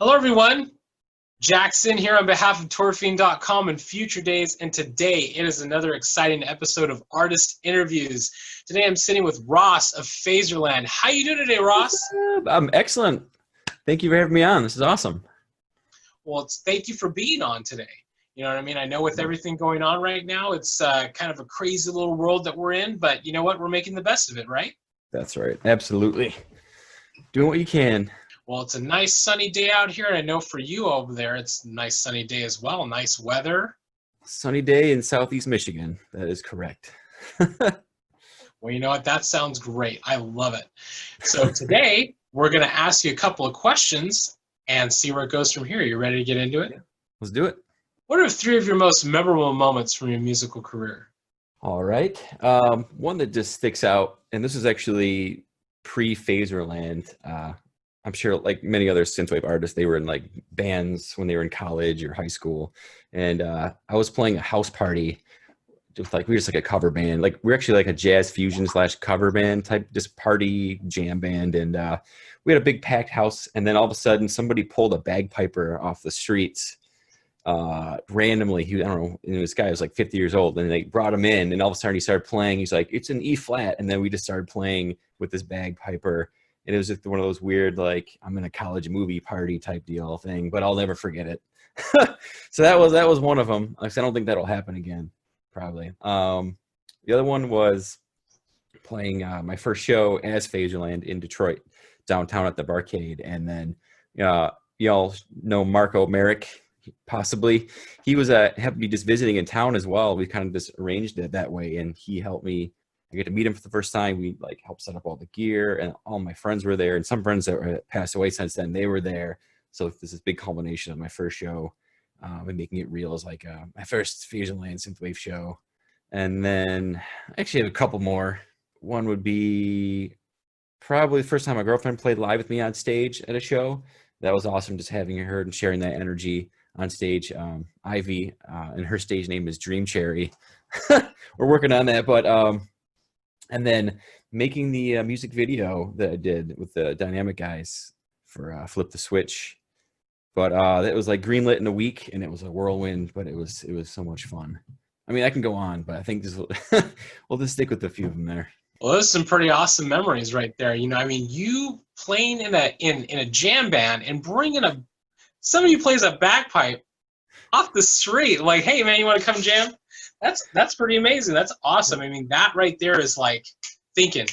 Hello, everyone. Jak Syn here on behalf of TourFiend.com and Future Daze, and today it is another exciting episode of Artist Interviews. Today I'm sitting with Ross of Phaserland. How you doing today, Ross? I'm excellent. Thank you for having me on. This is awesome. Well, thank you for being on today. You know what I mean? I know with everything going on right now, it's kind of a crazy little world that we're in, but you know what? We're making the best of it, right? That's right. Absolutely. Doing what you can. Well, it's a nice sunny day out here, and I know for you over there, it's a nice sunny day as well. Nice weather. Sunny day in Southeast Michigan. That is correct. Well, you know what? That sounds great. I love it. So today, we're going to ask you a couple of questions and see where it goes from here. You ready to get into it? Yeah. Let's do it. What are three of your most memorable moments from your musical career? All right. One that just sticks out, and this is actually pre-Phaserland. I'm sure, like many other synthwave artists, they were in like bands when they were in college or high school, and I was playing a house party, just like we were just like a cover band. Like we're actually like a jazz fusion / cover band type, just party jam band, and we had a big packed house. And then all of a sudden, somebody pulled a bagpiper off the streets randomly. I don't know, and this guy was like 50 years old, and they brought him in, and all of a sudden he started playing. He's like, "It's an E flat," and then we just started playing with this bagpiper. And it was just one of those weird, like, I'm in a college movie party type deal thing, but I'll never forget it. So that was one of them. I don't think that'll happen again, probably. The other one was playing my first show as Phaserland in Detroit, downtown at the Barcade. And then y'all know Marco Merrick, possibly. He was happened to be just visiting in town as well. We kind of just arranged it that way, and he helped me. I get to meet him for the first time. We like helped set up all the gear, and all my friends were there, and some friends that were passed away since then, they were there. So this is a big culmination of my first show, and making it real as like my first Phaserland synthwave show. And then I actually have a couple more. One would be probably the first time my girlfriend played live with me on stage at a show. That was awesome, just having her and sharing that energy on stage. Ivy, and her stage name is Dream Cherry. We're working on that, but and then making the music video that I did with the Dynamic guys for Flip the Switch. But it was like greenlit in a week, and it was a whirlwind, but it was so much fun. I mean, I can go on, but I think this will we'll just stick with a few of them there. Well, those are some pretty awesome memories right there. You know, I mean, you playing in a jam band and bringing somebody who plays a bagpipe off the street, like, hey man, you want to come jam? That's pretty amazing. That's awesome. I mean, that right there is like thinking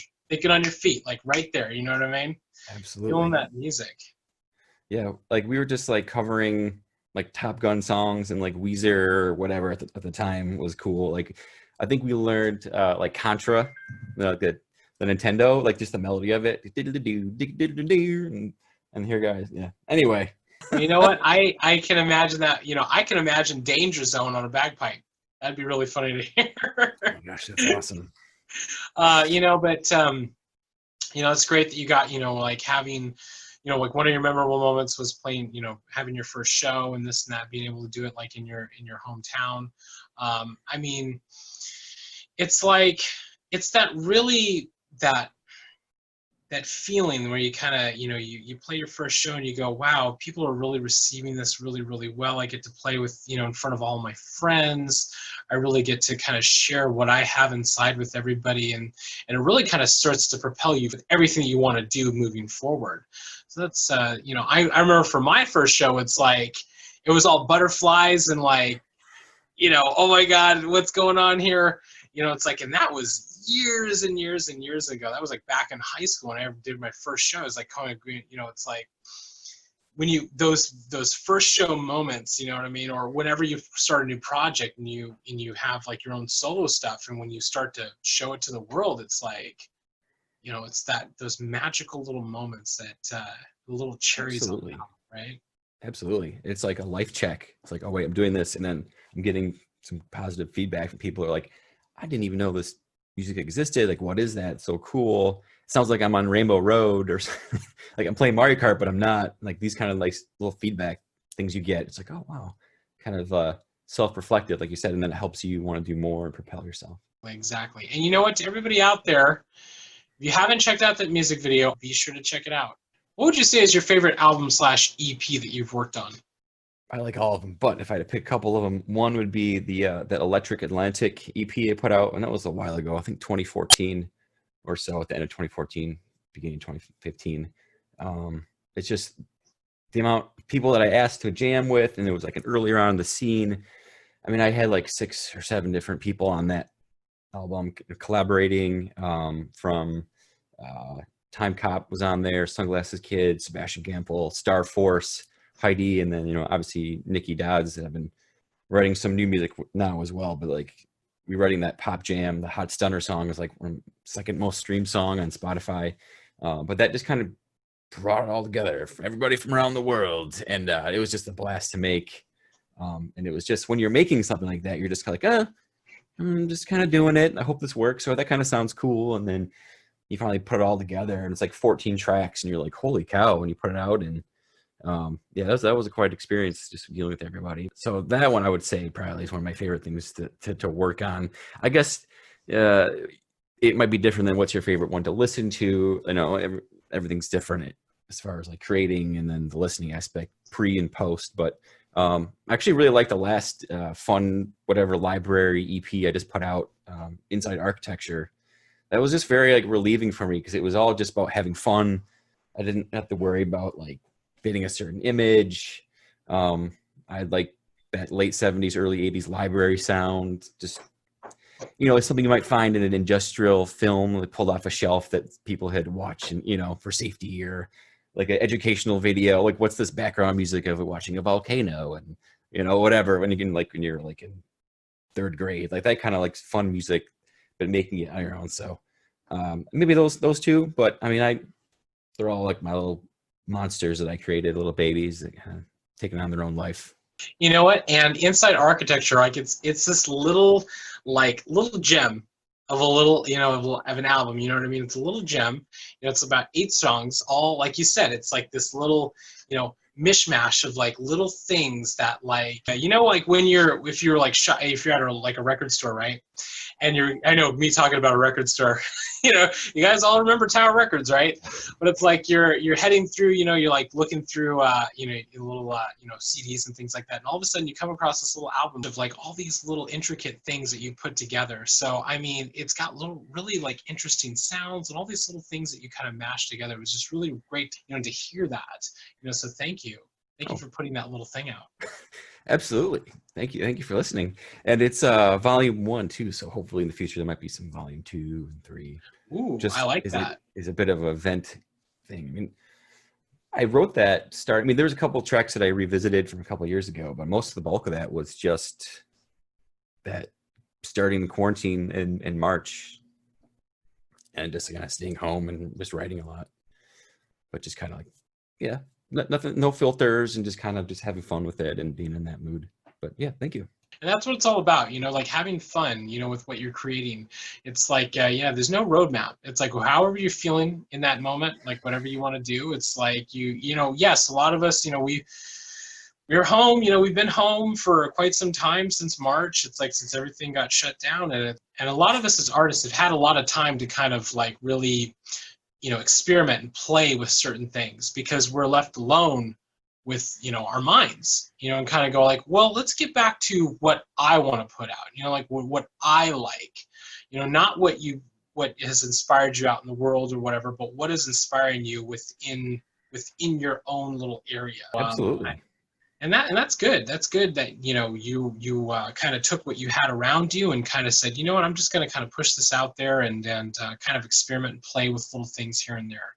on your feet, like right there. You know what I mean? Absolutely. Feeling that music. Yeah, like we were just like covering like Top Gun songs and like Weezer or whatever at the time was cool. Like I think we learned like Contra, the Nintendo, like just the melody of it. And here guys, yeah. Anyway. You know what? I can imagine that. You know, I can imagine Danger Zone on a bagpipe. That'd be really funny to hear. Oh gosh, that's awesome. You know, but you know, it's great that you got, you know, like having, you know, like one of your memorable moments was playing, you know, having your first show and this and that, being able to do it like in your hometown. I mean, it's like it's that really that feeling where you kind of, you know, you play your first show and you go, wow, people are really receiving this really, really well. I get to play with, you know, in front of all my friends. I really get to kind of share what I have inside with everybody. And it really kind of starts to propel you with everything you want to do moving forward. So that's, you know, I remember for my first show, it's like, it was all butterflies and like, you know, oh my God, what's going on here? You know, it's like, and that was years and years and years ago. That was like back in high school when I ever did my first show. It's like coming, you know, it's like when you those first show moments, you know what I mean, or whenever you start a new project and you have like your own solo stuff, and when you start to show it to the world, it's like, you know, it's those magical little moments that the little cherries on top, right? Absolutely. It's like a life check. It's like, oh wait, I'm doing this, and then I'm getting some positive feedback from people who are like, I didn't even know this music existed. Like, what is that? It's so cool. It sounds like I'm on Rainbow Road or like I'm playing Mario Kart, but I'm not. Like these kind of like little feedback things you get. It's like, oh wow, kind of self-reflective, like you said, and then it helps you want to do more and propel yourself. Exactly. And you know what? To everybody out there, if you haven't checked out that music video, be sure to check it out. What would you say is your favorite album slash EP that you've worked on? I like all of them, but if I had to pick a couple of them, one would be the that Electric Atlantic EP I put out, and that was a while ago. I think 2014 or so, at the end of 2014, beginning of 2015. It's just the amount of people that I asked to jam with, and it was like an earlier on in the scene. I mean, I had like 6 or 7 different people on that album collaborating. From Time Cop was on there, Sunglasses Kid, Sebastian Gamble, Star Force, Heidi, and then obviously Nikki Dodds. I've been writing some new music now as well, but like we writing that Pop Jam, the Hot Stunner song is like our second most streamed song on Spotify. But that just kind of brought it all together for everybody from around the world, and it was just a blast to make. And it was just when you're making something like that, you're just kind of like, I'm just kind of doing it. I hope this works, or that kind of sounds cool. And then you finally put it all together, and it's like 14 tracks, and you're like, holy cow, when you put it out. And yeah, that was a quite experience, just dealing with everybody. So that one I would say probably is one of my favorite things to work on. I guess it might be different than what's your favorite one to listen to. Everything's different as far as like creating and then the listening aspect, pre and post. But I actually really like the last fun whatever library EP I just put out, Inside Architecture. That was just very like relieving for me, because it was all just about having fun. I didn't have to worry about like fitting a certain image. I had like that late 70s, early 80s library sound. Just, it's something you might find in an industrial film like pulled off a shelf that people had watched, and for safety, or like an educational video. Like, what's this background music of watching a volcano, and whatever. When you're like in 3rd grade, like that kind of like fun music, but making it on your own. So maybe those two. But I mean, they're all like my little monsters that I created, little babies that kind of taking on their own life. You know what? And Inside Architecture, like it's this little gem of a little, of an album. You know what I mean? It's a little gem. It's about 8 songs, all like you said. It's like this little, mishmash of like little things that like, like when if you're at a record store, right? And I know me talking about a record store, you guys all remember Tower Records, right? But it's like you're heading through, you're like looking through, little, CDs and things like that. And all of a sudden you come across this little album of like all these little intricate things that you put together. So, I mean, it's got little, really like interesting sounds and all these little things that you kind of mash together. It was just really great, to hear that, so thank you. Thank you for putting that little thing out. Absolutely. Thank you for listening. And it's volume 1 too, so hopefully in the future there might be some volume 2 and 3. Ooh, I like that. Is a bit of an event thing. I mean, I wrote that there was a couple of tracks that I revisited from a couple of years ago, but most of the bulk of that was just that starting the quarantine in March and just kind of staying home and just writing a lot, but just kind of like, yeah, nothing, no filters, and just kind of just having fun with it and being in that mood. But yeah, thank you. And that's what it's all about, like having fun, with what you're creating. It's like, there's no roadmap. It's like, however you're feeling in that moment, like whatever you want to do, it's like yes, a lot of us, we're home, we've been home for quite some time since March. It's like since everything got shut down, and a lot of us as artists have had a lot of time to kind of like really, experiment and play with certain things, because we're left alone with our minds, and kind of go like, well, let's get back to what I want to put out, like what I like, not what has inspired you out in the world or whatever, but what is inspiring you within your own little area. Absolutely. And that's good. That's good that you kind of took what you had around you and kind of said, you know what, I'm just going to kind of push this out there and kind of experiment and play with little things here and there.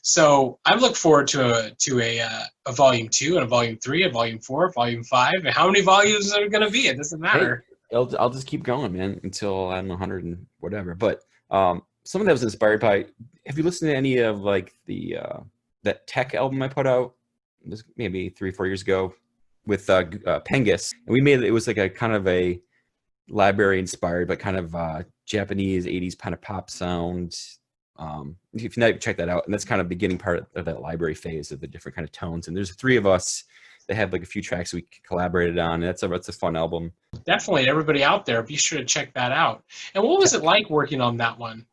So I look forward to a volume 2 and a volume 3, a volume 4, volume 5. And how many volumes are going to be? It doesn't matter. Hey, I'll just keep going, man, until I'm 100 and whatever. But some of that was inspired by. Have you listened to any of like the that tech album I put out? This maybe 3-4 years ago with Pengus, and we made it was like a kind of a library inspired, but kind of Japanese 80s kind of pop sound. If you not check that out, and that's kind of beginning part of that library phase of the different kind of tones. And there's 3 of us that have like a few tracks we collaborated on. And that's a fun album. Definitely, everybody out there, be sure to check that out. And what was it like working on that one?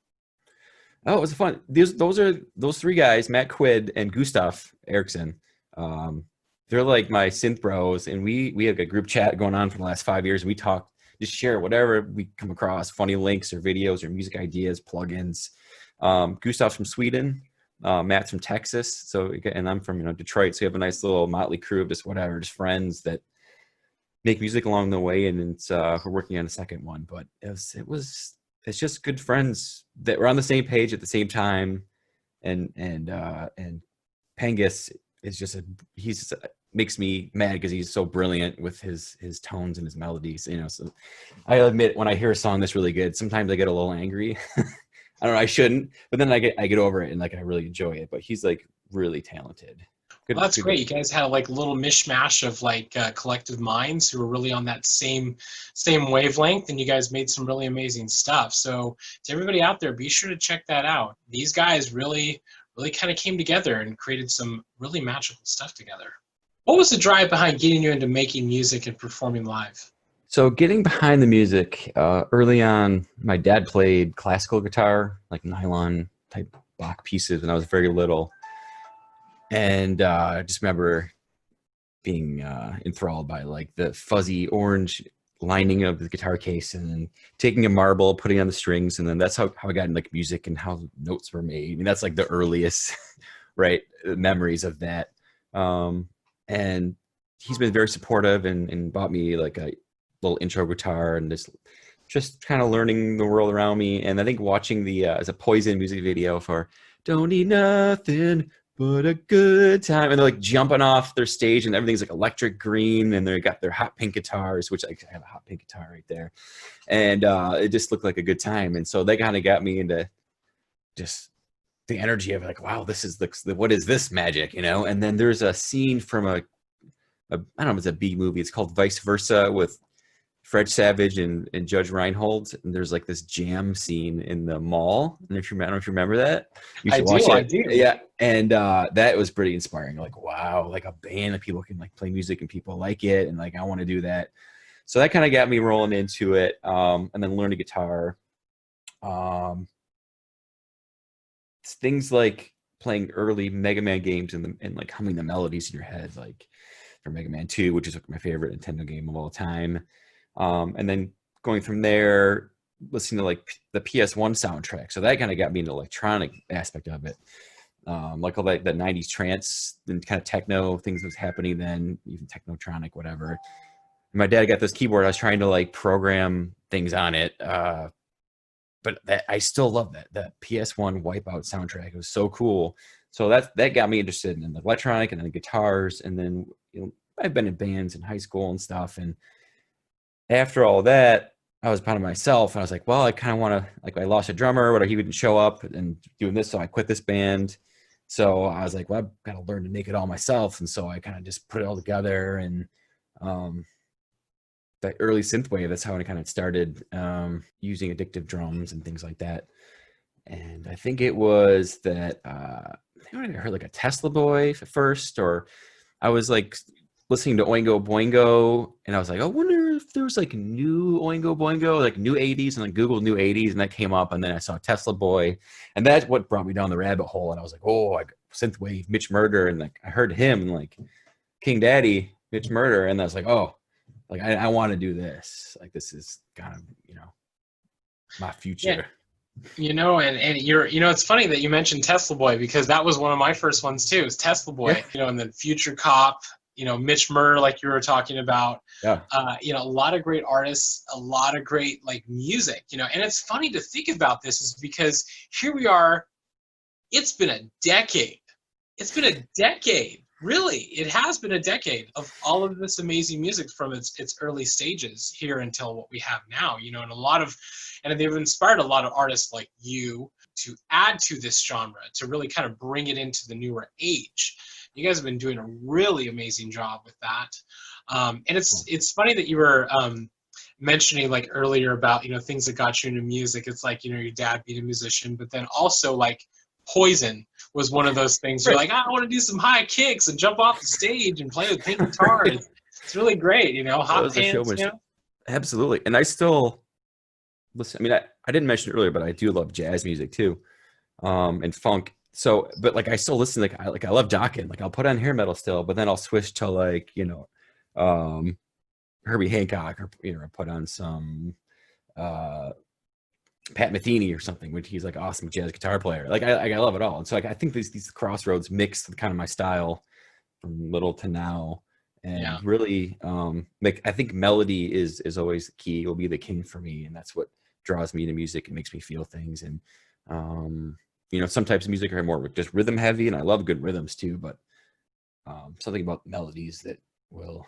Oh, it was fun. Those three guys, Matt Quid and Gustav Eriksson. Um, they're like my synth bros, and we have a group chat going on for the last 5 years. We talk, just share whatever we come across, funny links or videos or music ideas, plugins. Gustav's from Sweden, Matt's from Texas, so and I'm from Detroit. So we have a nice little motley crew of just whatever, just friends that make music along the way, and it's we're working on a second one, but it's just good friends that were on the same page at the same time, and Pengus is just he's makes me mad because he's so brilliant with his tones and his melodies, so I admit when I hear a song that's really good, sometimes I get a little angry. I don't know, I shouldn't, but then I get over it and like I really enjoy it. But he's like really talented. Well, that's great. You guys had like a little mishmash of like collective minds who were really on that same wavelength, and you guys made some really amazing stuff. So to everybody out there, be sure to check that out. These guys really kind of came together and created some really magical stuff together. What was the drive behind getting you into making music and performing live? So getting behind the music, early on, my dad played classical guitar, like nylon type Bach pieces when I was very little. And I just remember being enthralled by like the fuzzy orange lining of the guitar case, and then taking a marble, putting on the strings, and then that's how I got into like music and how notes were made. I mean, that's like the earliest right memories of that. And he's been very supportive and bought me like a little intro guitar, and just kind of learning the world around me. And I think watching the as a Poison music video for "Don't Need Nothing But a Good Time," and they're like jumping off their stage and everything's like electric green, and they got their hot pink guitars, which I have a hot pink guitar right there, and it just looked like a good time. And so they kind of got me into just the energy of like, wow, this is what is this magic, And then there's a scene from a I don't know if it's a B movie. It's called Vice Versa with Fred Savage and Judge Reinhold, and there's like this jam scene in the mall. And I don't know if you remember that. You should watch it. I do. Yeah, and that was pretty inspiring. Like, wow, like a band that people can like play music and people like it, and like I want to do that. So that kind of got me rolling into it, and then learning guitar. Things like playing early Mega Man games and like humming the melodies in your head, like for Mega Man 2, which is my favorite Nintendo game of all time. And then going from there, listening to like the PS1 soundtrack. So that kind of got me into the electronic aspect of it. Like all that 90s trance and kind of techno things was happening then, even technotronic, whatever. And my dad got this keyboard. I was trying to like program things on it. But I still love that PS1 Wipeout soundtrack. It was so cool. So that got me interested in the electronic and then the guitars. And then I've been in bands in high school and stuff. And after all that, I was proud of myself. And I was like, well, I kind of want to, like, I lost a drummer, but he wouldn't show up and doing this. So I quit this band. So I was like, well, I've got to learn to make it all myself. And so I kind of just put it all together. And that early synthwave, that's how I kind of started using addictive drums and things like that. And I think it was that I heard like a Tesla Boy at first, or I was like listening to Oingo Boingo, and I was like, I wonder if there was like new Oingo Boingo, like new 80s, and like Google new 80s, and that came up, and then I saw Tesla Boy, and that's what brought me down the rabbit hole. And I was like, oh, I got synthwave, Mitch Murder, and like I heard him and like King Daddy, Mitch Murder, and I was like, oh, like I want to do this. Like this is kind of my future. Yeah. And you're, it's funny that you mentioned Tesla Boy, because that was one of my first ones too, is Tesla Boy, and then Future Cop, Mitch Murder, like you were talking about, a lot of great artists, a lot of great like music, and it's funny to think about this is because here we are, it's been a decade. Really, it has been a decade of all of this amazing music from its early stages here until what we have now, and they've inspired a lot of artists like you to add to this genre, to really kind of bring it into the newer age. You guys have been doing a really amazing job with that. And it's funny that you were mentioning like earlier about, things that got you into music. It's like, your dad being a musician, but then also like Poison was one of those things. You're like, I want to do some high kicks and jump off the stage and play with pink guitar. It's really great, hot pants. Absolutely. And I still listen. I mean, I didn't mention it earlier, but I do love jazz music too. and funk. So, but like I still listen, like I love jocking. Like I'll put on hair metal still, but then I'll switch to like, Herbie Hancock, or put on some Pat Metheny or something, which he's like awesome jazz guitar player. Like I love it all. And so like I think these crossroads mix kind of my style from little to now, and really I think melody is always the key. It will be the king for me, and that's what draws me to music and makes me feel things. And some types of music are more just rhythm heavy, and I love good rhythms too, but something about melodies that will,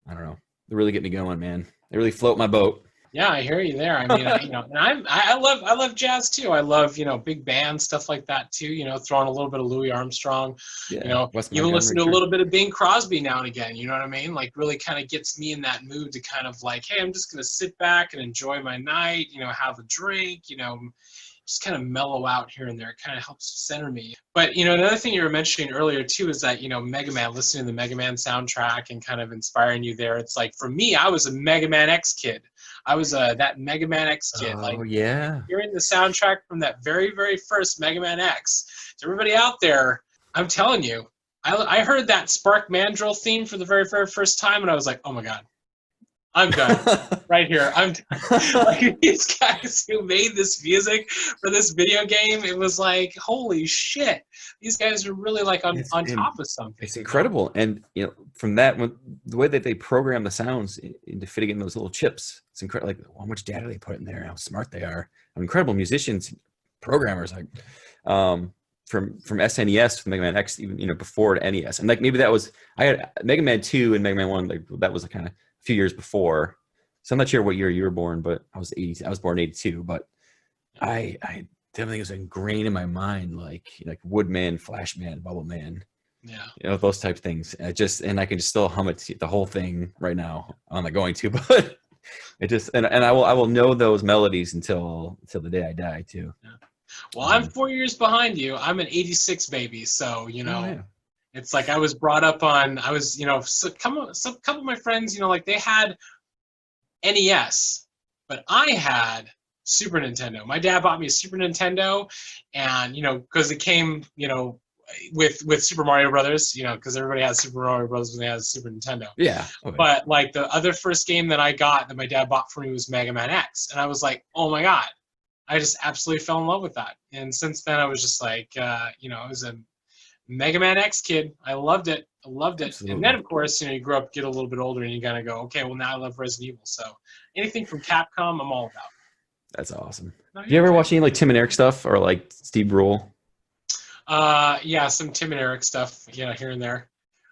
I don't know, they really get me going, man. They really float my boat. Yeah, I hear you there. I mean, and I love jazz too. I love, big band stuff like that too. Throwing a little bit of Louis Armstrong. Wes Even Montgomery, listen to sure. a little bit of Bing Crosby now and again. You know what I mean? Like really kind of gets me in that mood to kind of like, hey, I'm just gonna sit back and enjoy my night. Have a drink. Just kind of mellow out here and there. It kind of helps center me. But another thing you were mentioning earlier too is that Mega Man, listening to the Mega Man soundtrack and kind of inspiring you there. It's like for me, I was a Mega Man X kid. I was that Mega Man X kid. Oh yeah. Hearing the soundtrack from that very, very first Mega Man X. To everybody out there, I'm telling you, I heard that Spark Mandrill theme for the very, very first time, and I was like, oh my god, I'm done right here. I'm like these guys who made this music for this video game. It was like, holy shit, these guys are really like on top of something. It's incredible, and from that, the way that they program the sounds into fitting in those little chips, it's incredible. Like how much data they put in there, how smart they are. Incredible musicians, programmers, like from SNES, from Mega Man X, even before to NES, and like maybe that was I had Mega Man 2 and Mega Man 1. Like that was kind of a few years before, so I'm not sure what year you were born, but I was born in 82. But I definitely was ingrained in my mind, like Woodman, Flashman, Bubble Man, those type of things. And I can just still hum it, the whole thing right now. I'm not going to, but it just and I will know those melodies until the day I die too. Yeah. Well, I'm 4 years behind you. I'm an '86 baby, so It's like I was brought up on. I was some couple of my friends, like they had NES, but I had Super Nintendo. My dad bought me a Super Nintendo, and because it came with Super Mario Brothers, because everybody has Super Mario Brothers when they had a Super Nintendo. Yeah. Okay. But like the other first game that I got that my dad bought for me was Mega Man X, and I was like, oh my god, I just absolutely fell in love with that. And since then, I was just like, I was a Mega Man X kid. I loved it. Absolutely. And then, of course, you grow up, get a little bit older, and you gotta go, okay, well now I love Resident Evil. So anything from Capcom, I'm all about. That's awesome. Do you ever watch any like Tim and Eric stuff or like Steve Brule? Yeah, some Tim and Eric stuff, here and there.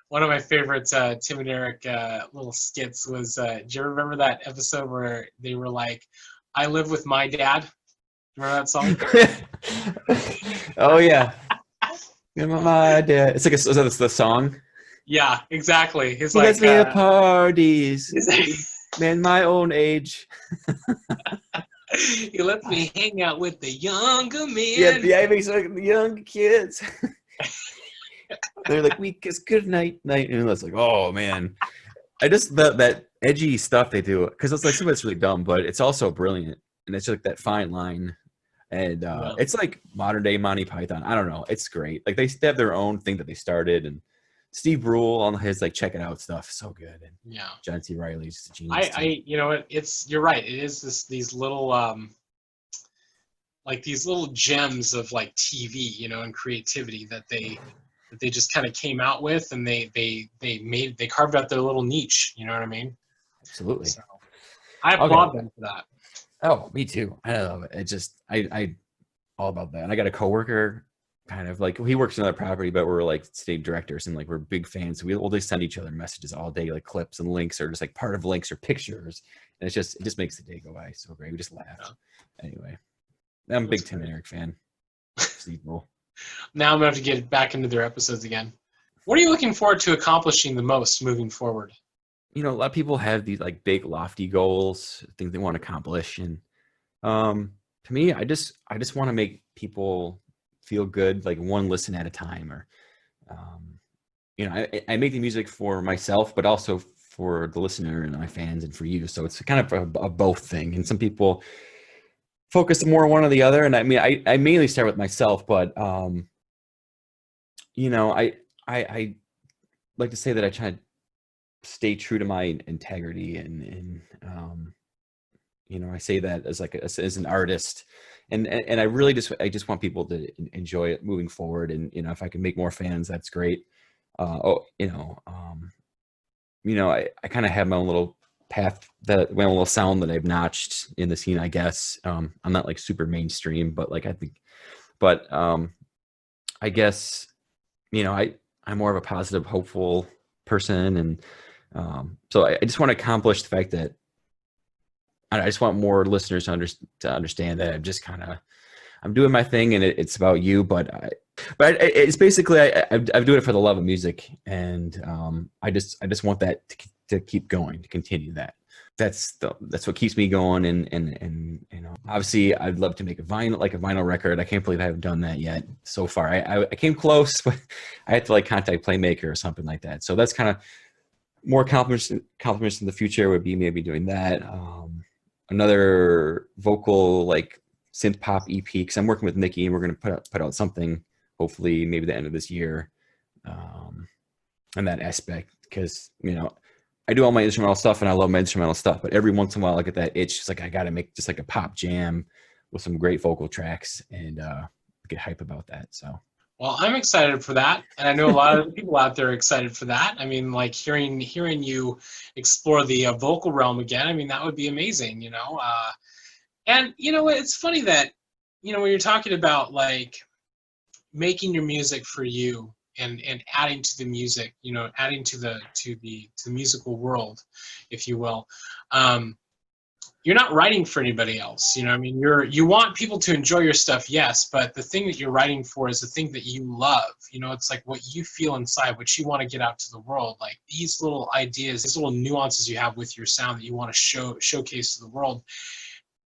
One of my favorites Tim and Eric little skits was, do you remember that episode where they were like, I live with my dad? Remember that song? Oh, yeah. My dad. It's like is that the song? Yeah, exactly. He lets me at parties. Man, my own age. He lets me hang out with the younger men. Yeah, he makes like the young kids. They're like, we kiss good night, and it's like, oh man, I just that edgy stuff they do, because it's like some of it's really dumb, but it's also brilliant, and it's like that fine line, and it's like modern day Monty Python. I don't know, it's great. Like they have their own thing that they started, and Steve Brule on his like check it out stuff, so good. And John C. Reilly's just a genius. You're right. It is these little like these little gems of like TV, and creativity that they just kind of came out with, and they carved out their little niche. You know what I mean? Absolutely. So, I applaud them for that. Oh, me too. I love it. It just I all about that. And I got a coworker, kind of like he works in another property, but we're like state directors and like we're big fans. We'll just send each other messages all day, like clips and links, or just like part of links or pictures, and it just makes the day go by so great. We just laugh. Yeah. Anyway, I'm a big Tim and Eric fan. Steve Brule. Now I'm gonna have to get back into their episodes again. What are you looking forward to accomplishing the most moving forward? A lot of people have these like big lofty goals, things they want to accomplish, and to me, I just want to make people feel good, like one listen at a time, or I make the music for myself, but also for the listener and my fans and for you. So it's kind of a both thing. And some people focus more on one or the other. And I mean, I mainly start with myself, but you know, I like to say that I try to stay true to my integrity, and you know, I say that as like as an artist, and I just want people to enjoy it moving forward. And you know, if I can make more fans, that's great. You know, I kind of have my own little path, that my own little sound that I've notched in the scene, I guess. I'm not like super mainstream, but like I think, but I guess, you know, I'm more of a positive, hopeful person, and so I just want to accomplish the fact that I just want more listeners to understand that I'm just kind of, I'm doing my thing, and it's about you, but it's basically I'm doing it for the love of music, and I just want that to keep going, to continue that. That's what keeps me going, and you know, obviously I'd love to make a vinyl record. I can't believe I haven't done that yet so far. I came close, but I had to like contact Playmaker or something like that. So that's kind of more accomplishments in the future would be maybe doing that. Another vocal like synth pop EP, because I'm working with Nikki, and we're going to put out something hopefully maybe the end of this year, in that aspect, because you know, I do all my instrumental stuff and I love my instrumental stuff, but every once in a while I get that itch. It's like I got to make just like a pop jam with some great vocal tracks, and get hype about that. So. Well, I'm excited for that, and I know a lot of people out there are excited for that. I mean, like hearing you explore the vocal realm again. I mean, that would be amazing, you know. And you know, it's funny that, you know, when you're talking about like making your music for you, and adding to the music, you know, adding to the musical world, if you will. You're not writing for anybody else, you know. I mean, you want people to enjoy your stuff, yes, but the thing that you're writing for is the thing that you love. You know, it's like what you feel inside, what you want to get out to the world. Like these little ideas, these little nuances you have with your sound that you want to showcase to the world.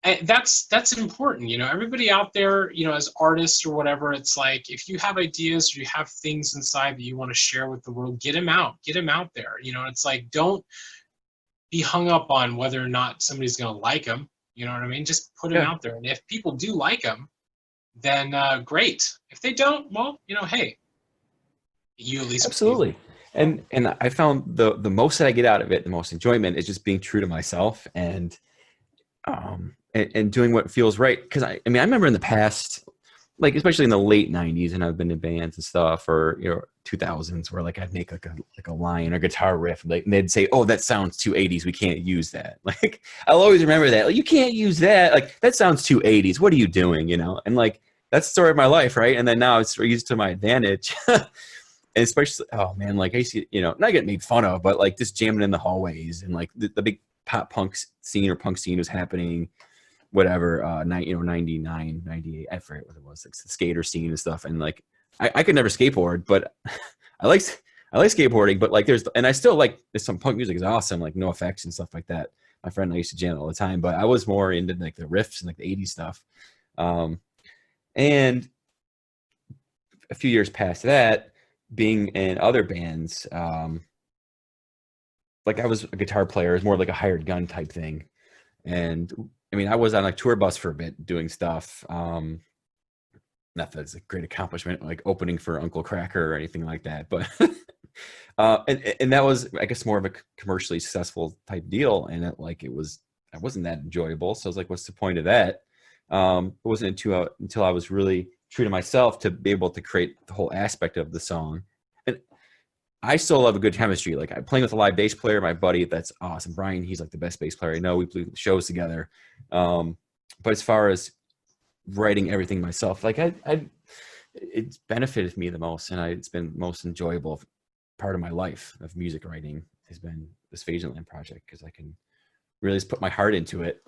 And that's important, you know. Everybody out there, you know, as artists or whatever, it's like if you have ideas or you have things inside that you want to share with the world, get them out there. You know, it's like don't be hung up on whether or not somebody's going to like them. You know what I mean? Just put them out there. And if people do like them, then great. If they don't, well, you know, hey, you at least. Absolutely. And I found the most that I get out of it, the most enjoyment, is just being true to myself, and doing what feels right. Because I mean, I remember in the past, like especially in the late '90s, and I've been in bands and stuff, or you know, 2000s, where like I'd make like a line or guitar riff, and they'd say, "Oh, that sounds too '80s. We can't use that." Like I'll always remember that. Like, you can't use that. Like that sounds too '80s. What are you doing? You know? And like that's the story of my life, right? And then now it's used to my advantage. And especially, oh man, like I used to, you know, not getting made fun of, but like just jamming in the hallways, and like the big pop punk scene or punk scene was happening, whatever, 99, 98, I forget what it was, like the skater scene and stuff. And like, I could never skateboard, but I like skateboarding, but like and I still like, there's some punk music is awesome, like No Effects and stuff like that. My friend and I used to jam all the time, but I was more into like the riffs and like the 80s stuff. And a few years past that, being in other bands, like I was a guitar player, it's more like a hired gun type thing. And I mean, I was on like tour bus for a bit doing stuff. Not that it's a great accomplishment, like opening for Uncle Cracker or anything like that, but and that was, I guess, more of a commercially successful type deal. And I wasn't that enjoyable. So I was like, what's the point of that? It wasn't until I was really true to myself to be able to create the whole aspect of the song. And I still love a good chemistry. Like I'm playing with a live bass player, my buddy, that's awesome. Brian, he's like the best bass player I know. We play shows together. But as far as writing everything myself, like it's benefited me the most, and it's been most enjoyable part of my life of music writing has been this Phaserland project, because I can really just put my heart into it.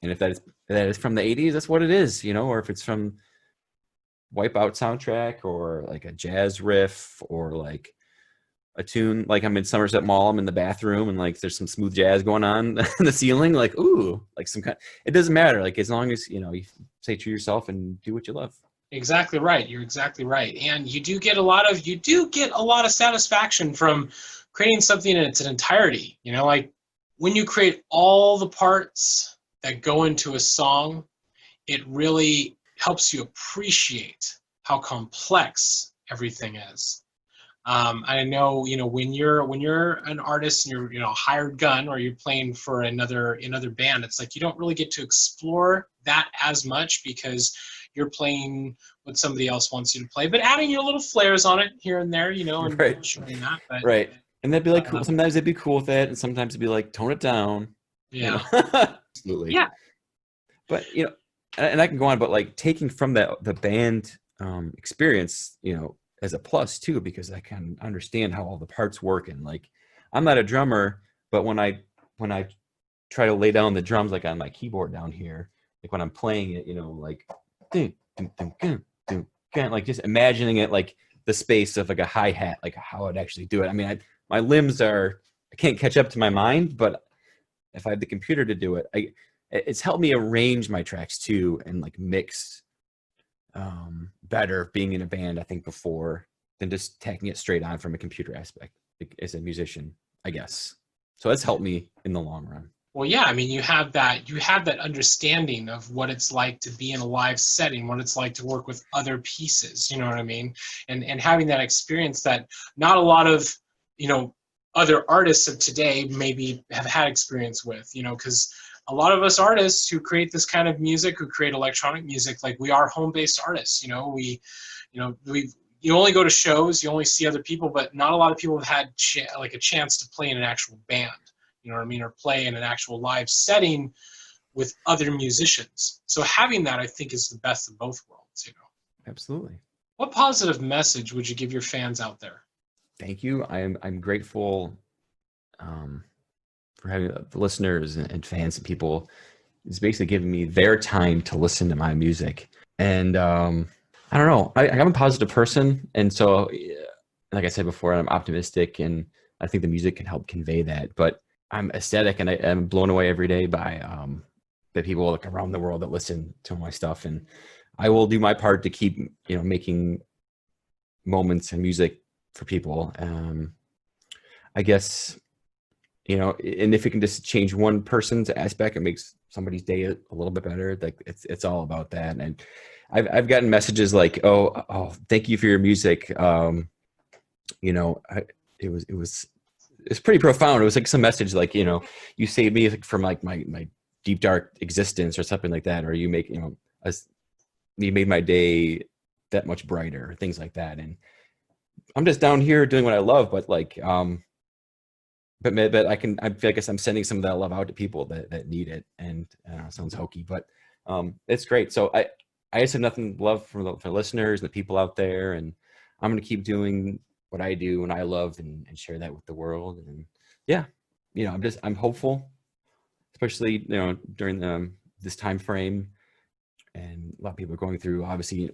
And if that is from the 80s, that's what it is, you know, or if it's from Wipeout soundtrack, or like a jazz riff, or like a tune, like I'm in Somerset Mall, I'm in the bathroom, and like there's some smooth jazz going on in the ceiling, like ooh, like some kind, it doesn't matter, like as long as, you know, you stay true to yourself and do what you love. Exactly right. You're exactly right. And you do get a lot of satisfaction from creating something in its entirety. You know, like when you create all the parts that go into a song, it really helps you appreciate how complex everything is. I know, when you're an artist and you're, a hired gun, or you're playing for another band, it's like you don't really get to explore that as much because you're playing what somebody else wants you to play, but adding your little flares on it here and there, and Right. showing that. But, right. And they'd be like, cool. Sometimes they'd be cool with it, and sometimes it'd be like, tone it down. Yeah. Absolutely. Yeah. But and I can go on, but like taking from the band experience, as a plus too, because I can understand how all the parts work. And like, I'm not a drummer, but when I try to lay down the drums, like on my keyboard down here, like when I'm playing it, like, dun, dun, dun, dun, dun, dun, like just imagining it, like the space of like a hi-hat, like how I'd actually do it. I mean, my limbs I can't catch up to my mind, but if I have the computer to do it, it's helped me arrange my tracks too, and like mix better being in a band, I think, before than just tacking it straight on from a computer aspect, like, as a musician, I guess. So that's helped me in the long run. Well, yeah, I mean, you have that understanding of what it's like to be in a live setting, what it's like to work with other pieces, you know what I mean? And having that experience that not a lot of, other artists of today maybe have had experience with, because a lot of us artists who create this kind of music, who create electronic music, like, we are home-based artists, you only go to shows, you only see other people, but not a lot of people have had a chance to play in an actual band, you know what I mean, or play in an actual live setting with other musicians. So having that, I think, is the best of both worlds, Absolutely. What positive message would you give your fans out there? Thank you. I'm grateful for having the listeners and fans and people. It's basically giving me their time to listen to my music. And I don't know, I'm a positive person. And so, like I said before, I'm optimistic, and I think the music can help convey that. But I'm ecstatic, and I'm blown away every day by the people like around the world that listen to my stuff. And I will do my part to keep, making moments and music for people. I guess, and if it can just change one person's aspect, it makes somebody's day a little bit better. Like, it's all about that. And I've gotten messages like, oh, thank you for your music. It's pretty profound. It was like some message like, you saved me from like my deep dark existence or something like that, or you make, you made my day that much brighter, or things like that. And I'm just down here doing what I love, but like, but I guess I'm sending some of that love out to people that need it. And it sounds hokey, but it's great. So I just have nothing but love for listeners and the people out there, and I'm going to keep doing what I do and I love, and share that with the world. And yeah, I'm hopeful, especially, during this time frame, and a lot of people are going through, obviously,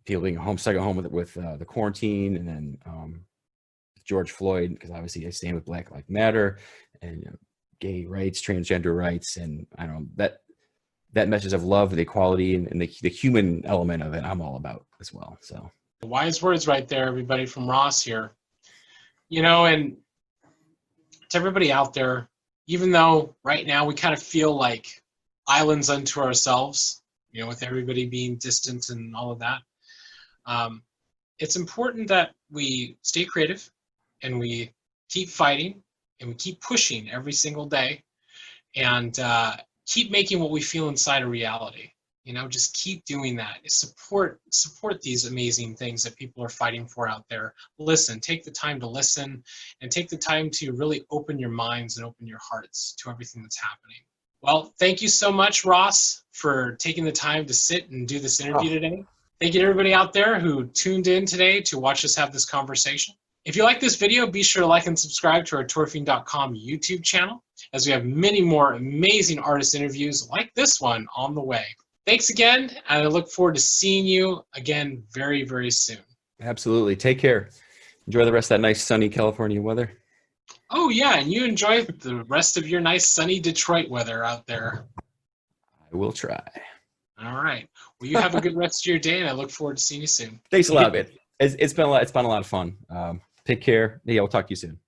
people being stuck at home with the quarantine, and then George Floyd, because obviously I stand with Black Lives Matter, and gay rights, transgender rights, and I don't know, that message of love, the equality, and the human element of it, I'm all about as well. So wise words right there, everybody, from Ross here. And to everybody out there, even though right now we kind of feel like islands unto ourselves, with everybody being distant and all of that, it's important that we stay creative, and we keep fighting, and we keep pushing every single day, and keep making what we feel inside a reality. Just keep doing that. Support these amazing things that people are fighting for out there. Listen, take the time to listen, and take the time to really open your minds and open your hearts to everything that's happening. Well, thank you so much, Ross, for taking the time to sit and do this interview today. Thank you to everybody out there who tuned in today to watch us have this conversation. If you like this video, be sure to like and subscribe to our tourfiend.com YouTube channel, as we have many more amazing artist interviews like this one on the way. Thanks again, and I look forward to seeing you again very, very soon. Absolutely. Take care. Enjoy the rest of that nice sunny California weather. Oh, yeah, and you enjoy the rest of your nice sunny Detroit weather out there. I will try. All right. Well, you have a good rest of your day, and I look forward to seeing you soon. Thanks a lot, man. It's been a lot of fun. Take care. Yeah, we'll talk to you soon.